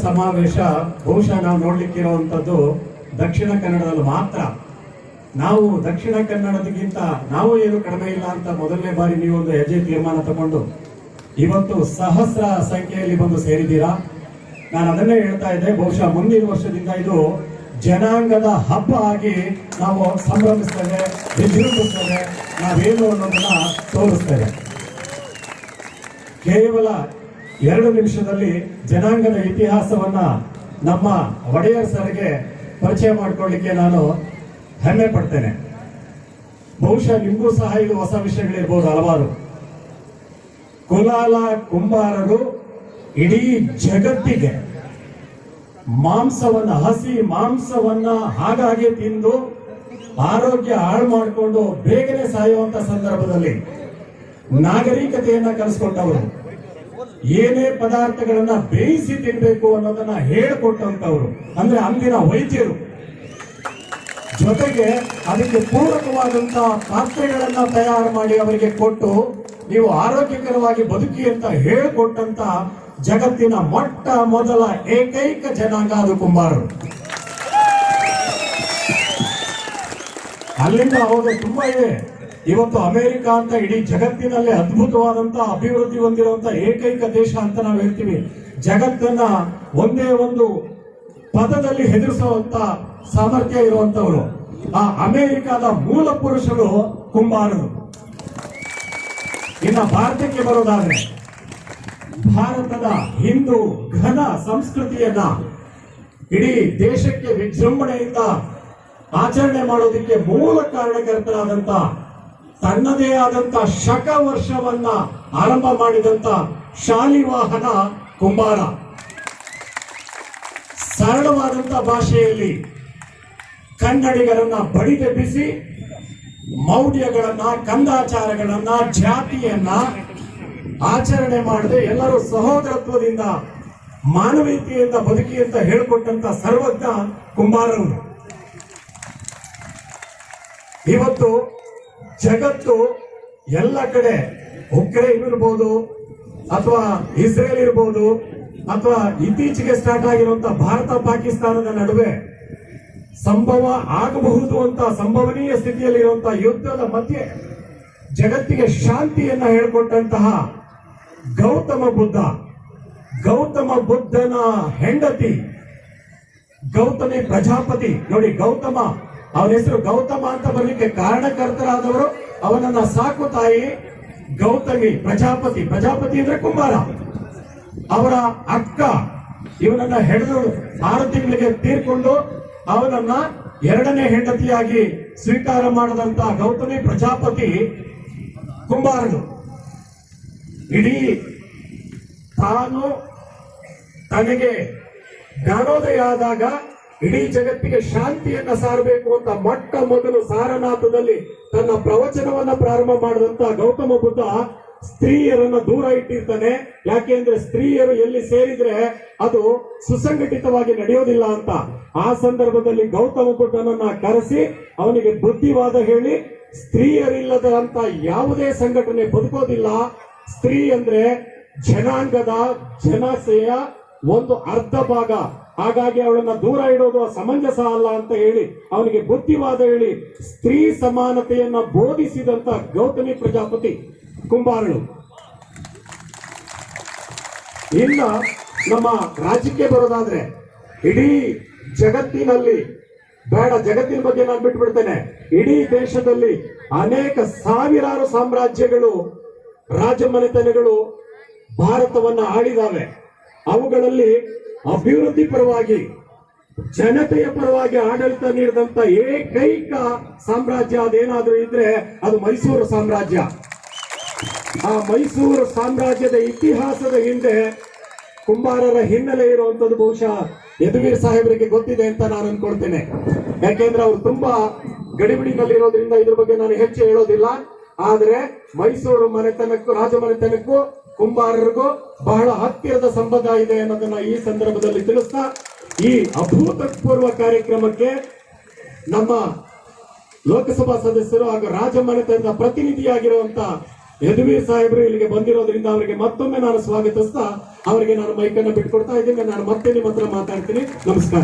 ಸಮಾವೇಶ ಬಹುಶಃ ನಾವು ನೋಡ್ಲಿಕ್ಕಿರುವಂತದ್ದು ದಕ್ಷಿಣ ಕನ್ನಡದಲ್ಲಿ ಮಾತ್ರ. ನಾವು ದಕ್ಷಿಣ ಕನ್ನಡದಕ್ಕಿಂತ ನಾವು ಏನು ಕಡಿಮೆ ಇಲ್ಲ ಅಂತ ಮೊದಲನೇ ಬಾರಿ ನೀವು ಒಂದು ಹೆಜ್ಜೆ ತೀರ್ಮಾನ ತಗೊಂಡು ಇವತ್ತು ಸಹಸ್ರ ಸಂಖ್ಯೆಯಲ್ಲಿ ಬಂದು ಸೇರಿದ್ದೀರಾ. ನಾನು ಅದನ್ನೇ ಹೇಳ್ತಾ ಇದ್ದೆ, ಬಹುಶಃ ಮುಂದಿನ ವರ್ಷದಿಂದ ಇದು ಜನಾಂಗದ ಹಬ್ಬ ಆಗಿ ನಾವು ಸಂಭ್ರಮಿಸ್ತೇವೆ, ವಿಜೃಂಭಿಸ್ತೇವೆ, ನಾವೇನು ಅನ್ನೋದನ್ನ ತೋರಿಸ್ತೇವೆ. ಕೇವಲ 2 ನಿಮಿಷದಲ್ಲಿ ಜನಾಂಗದ ಇತಿಹಾಸವನ್ನ ನಮ್ಮ ಒಡೆಯರ್ ಸರ್ಗೆ ಪರಿಚಯ ಮಾಡಿಕೊಳ್ಳಿಕ್ಕೆ ನಾನು ಹೆಮ್ಮೆ ಪಡ್ತೇನೆ. ಬಹುಶಃ ನಿಮಗೂ ಸಹ ಇದು ಹೊಸ ವಿಷಯಗಳಿರ್ಬೋದು ಹಲವಾರು. ಕುಲಾಲ ಕುಂಬಾರರು ಇಡೀ ಜಗತ್ತಿಗೆ ಹಸಿ ಮಾಂಸವನ್ನ ಹಾಗಾಗಿ ತಿಂದು ಆರೋಗ್ಯ ಹಾಳು ಮಾಡಿಕೊಂಡು ಬೇಗನೆ ಸಾಯುವಂತ ಸಂದರ್ಭದಲ್ಲಿ ನಾಗರಿಕತೆಯನ್ನ ಕಲಿಸ್ಕೊಟ್ಟವರು, ಏನೇ ಪದಾರ್ಥಗಳನ್ನ ಬೇಯಿಸಿ ತಿನ್ಬೇಕು ಅನ್ನೋದನ್ನ ಹೇಳಿಕೊಟ್ಟಂತವ್ರು ಅಂದ್ರೆ ಅಂದಿನ ವೈದ್ಯರು. ಜೊತೆಗೆ ಅದಕ್ಕೆ ಪೂರಕವಾದಂತಹ ಪಾತ್ರೆಗಳನ್ನ ತಯಾರು ಮಾಡಿ ಅವರಿಗೆ ಕೊಟ್ಟು ನೀವು ಆರೋಗ್ಯಕರವಾಗಿ ಬದುಕಿ ಅಂತ ಹೇಳಿಕೊಟ್ಟಂತ ಜಗತ್ತಿನ ಮೊಟ್ಟ ಮೊದಲ ಏಕೈಕ ಜನಾಂಗ ಅದು ಕುಂಬಾರರು. ಅಲ್ಲಿಂದ ಹೋದ ತುಂಬಾ ಇದೆ. ಇವತ್ತು ಅಮೆರಿಕ ಅಂತ ಇಡೀ ಜಗತ್ತಿನಲ್ಲಿ ಅದ್ಭುತವಾದಂತಹ ಅಭಿವೃದ್ಧಿ ಹೊಂದಿರುವಂತಹ ಏಕೈಕ ದೇಶ ಅಂತ ನಾವು ಹೇಳ್ತೀವಿ. ಜಗತ್ತನ್ನ ಒಂದೇ ಒಂದು ಪದದಲ್ಲಿ ಹೆದರಿಸುವಂತ ಸಾಮರ್ಥ್ಯ ಇರುವಂತವರು ಆ ಅಮೆರಿಕದ ಮೂಲ ಪುರುಷರು ಕುಂಬಾರರು. ಇನ್ನು ಭಾರತಕ್ಕೆ ಬರೋದಾದ್ರೆ ಭಾರತದ ಹಿಂದೂ ಘನ ಸಂಸ್ಕೃತಿಯನ್ನ ಇಡೀ ದೇಶಕ್ಕೆ ವಿಜೃಂಭಣೆಯಿಂದ ಆಚರಣೆ ಮಾಡೋದಕ್ಕೆ ಮೂಲ ಕಾರಣಕರ್ತರಾದಂತ ತನ್ನದೇ ಆದಂತ ಶಕ ವರ್ಷವನ್ನ ಆರಂಭ ಮಾಡಿದಂತ ಶಾಲಿವಾಹನ ಕುಂಬಾರ. ಸರಳವಾದಂತ ಭಾಷೆಯಲ್ಲಿ ಕನ್ನಡಿಗರನ್ನ ಬಡಿದೆಬ್ಬಿಸಿ ಮೌಢ್ಯಗಳನ್ನ, ಕಂದಾಚಾರಗಳನ್ನ, ಜಾತಿಯನ್ನ ಆಚರಣೆ ಮಾಡದೆ ಎಲ್ಲರೂ ಸಹೋದರತ್ವದಿಂದ ಮಾನವೀಯತೆಯಿಂದ ಬದುಕಿ ಅಂತ ಹೇಳಿಕೊಟ್ಟಂತ ಸರ್ವಜ್ಞ ಕುಂಬಾರರು. ಇವತ್ತು ಜಗತ್ತು ಎಲ್ಲ ಕಡೆ ಉಕ್ರೇನ್ ಇರ್ಬೋದು ಅಥವಾ ಇಸ್ರೇಲ್ ಇರ್ಬೋದು ಅಥವಾ ಇತ್ತೀಚೆಗೆ ಸ್ಟಾರ್ಟ್ ಆಗಿರುವಂತಹ ಭಾರತ ಪಾಕಿಸ್ತಾನದ ನಡುವೆ ಸಂಭವ ಆಗಬಹುದು ಅಂತ ಸಂಭವನೀಯ ಸ್ಥಿತಿಯಲ್ಲಿರುವಂತಹ ಯುದ್ಧದ ಮಧ್ಯೆ ಜಗತ್ತಿಗೆ ಶಾಂತಿಯನ್ನ ಹೇಳಿಕೊಟ್ಟಂತಹ ಗೌತಮ ಬುದ್ಧನ ಹೆಂಡತಿ ಗೌತಮಿ ಪ್ರಜಾಪತಿ. ನೋಡಿ, ಗೌತಮ ಅವನ ಹೆಸರು ಗೌತಮ ಅಂತ ಬರಲಿಕ್ಕೆ ಕಾರಣಕರ್ತರಾದವರು ಅವನನ್ನ ಸಾಕು ತಾಯಿ ಗೌತಮಿ ಪ್ರಜಾಪತಿ. ಪ್ರಜಾಪತಿ ಅಂದ್ರೆ ಕುಂಬಾರ. ಅವರ ಅಕ್ಕ ಇವನನ್ನ ಹೆಡೆದು 6 ತಿಂಗಳಿಗೆ ತೀರ್ಕೊಂಡು ಅವನನ್ನ 2ನೇ ಹೆಂಡತಿಯಾಗಿ ಸ್ವೀಕಾರ ಮಾಡದಂತ ಗೌತಮಿ ಪ್ರಜಾಪತಿ ಕುಂಬಾರನು. ಇಡೀ ತಾನು ತನಗೆ ಜ್ಞಾನೋದಯ ಆದಾಗ ಇಡೀ ಜಗತ್ತಿಗೆ ಶಾಂತಿಯನ್ನ ಸಾರಬೇಕು ಅಂತ ಮೊಟ್ಟ ಮೊದಲು ಸಾರನಾಥದಲ್ಲಿ ತನ್ನ ಪ್ರವಚನವನ್ನ ಪ್ರಾರಂಭ ಮಾಡಿದಂತ ಗೌತಮ ಬುದ್ಧ ಸ್ತ್ರೀಯರನ್ನ ದೂರ ಇಟ್ಟಿರ್ತಾನೆ. ಯಾಕೆಂದ್ರೆ ಸ್ತ್ರೀಯರು ಎಲ್ಲಿ ಸೇರಿದ್ರೆ ಅದು ಸುಸಂಘಟಿತವಾಗಿ ನಡೆಯೋದಿಲ್ಲ ಅಂತ. ಆ ಸಂದರ್ಭದಲ್ಲಿ ಗೌತಮ ಬುದ್ಧನನ್ನ ಕರೆಸಿ ಅವನಿಗೆ ಬುದ್ಧಿವಾದ ಹೇಳಿ, ಸ್ತ್ರೀಯರಿಲ್ಲದಂತ ಯಾವುದೇ ಸಂಘಟನೆ ಬದುಕೋದಿಲ್ಲ. ಸ್ತ್ರೀ ಅಂದ್ರೆ ಜನಾಂಗದ ಜನಸೆಯ ಒಂದು ಅರ್ಧ ಭಾಗ, ಹಾಗಾಗಿ ಅವಳನ್ನ ದೂರ ಇಡೋದು ಸಮಂಜಸ ಅಲ್ಲ ಅಂತ ಹೇಳಿ ಅವನಿಗೆ ಬುದ್ಧಿವಾದ ಹೇಳಿ ಸ್ತ್ರೀ ಸಮಾನತೆಯನ್ನ ಬೋಧಿಸಿದಂತ ಗೌತಮಿ ಪ್ರಜಾಪತಿ ಕುಂಬಾರಳು. ಇನ್ನ ನಮ್ಮ ರಾಜ್ಯಕ್ಕೆ ಬರೋದಾದ್ರೆ ಇಡೀ ಜಗತ್ತಿನಲ್ಲಿ, ಬೇಡ ಜಗತ್ತಿನ ಬಗ್ಗೆ ನಾನು ಬಿಟ್ಬಿಡ್ತೇನೆ, ಇಡೀ ದೇಶದಲ್ಲಿ ಅನೇಕ ಸಾವಿರಾರು ಸಾಮ್ರಾಜ್ಯಗಳು, ರಾಜಮನೆತನಗಳು ಭಾರತವನ್ನ ಆಳಿದಾವೆ. ಅವುಗಳಲ್ಲಿ ಅಭಿವೃದ್ಧಿ ಪರವಾಗಿ, ಜನತೆಯ ಪರವಾಗಿ ಆಡಳಿತ ನೀಡಿದಂತ ಏಕೈಕ ಸಾಮ್ರಾಜ್ಯ ಅದೇನಾದ್ರೂ ಇದ್ರೆ ಅದು ಮೈಸೂರು ಸಾಮ್ರಾಜ್ಯ. ಆ ಮೈಸೂರು ಸಾಮ್ರಾಜ್ಯದ ಇತಿಹಾಸದ ಹಿಂದೆ ಕುಂಬಾರರ ಹಿನ್ನೆಲೆ ಇರುವಂತದ್ದು ಬಹುಶಃ ಯದುವೀರ್ ಸಾಹೇಬರಿಗೆ ಗೊತ್ತಿದೆ ಅಂತ ನಾನು ಅನ್ಕೊಳ್ತೇನೆ. ಯಾಕೆಂದ್ರೆ ಅವರು ತುಂಬಾ ಗಡಿಬಿಡಿನಲ್ಲಿರೋದ್ರಿಂದ ಇದ್ರ ಬಗ್ಗೆ ನಾನು ಹೆಚ್ಚು ಹೇಳೋದಿಲ್ಲ. ಆದ್ರೆ ಮೈಸೂರು ಮನೆತನಕ್ಕೂ ರಾಜಮನೆತನಕ್ಕೂ ಕುಂಬಾರರಿಗೂ ಬಹಳ ಹತ್ತಿರದ ಸಂಬಂಧ ಇದೆ ಅನ್ನೋದನ್ನ ಈ ಸಂದರ್ಭದಲ್ಲಿ ತಿಳಿಸ್ತಾ, ಈ ಅಭೂತಪೂರ್ವ ಕಾರ್ಯಕ್ರಮಕ್ಕೆ ನಮ್ಮ ಲೋಕಸಭಾ ಸದಸ್ಯರು ಹಾಗೂ ರಾಜಮನೆತನದ ಪ್ರತಿನಿಧಿಯಾಗಿರುವಂತ ಯದುವೀರ್ ಸಾಹೇಬರು ಇಲ್ಲಿಗೆ ಬಂದಿರೋದ್ರಿಂದ ಅವರಿಗೆ ಮತ್ತೊಮ್ಮೆ ನಾನು ಸ್ವಾಗತಿಸ್ತಾ ಅವರಿಗೆ ನಾನು ಮೈಕನ್ನು ಬಿಟ್ಕೊಡ್ತಾ ಇದ್ದೀನಿ. ನಾನು ಮತ್ತೆ ನಿಮ್ಮ ಹತ್ರ ಮಾತಾಡ್ತೀನಿ. ನಮಸ್ಕಾರ.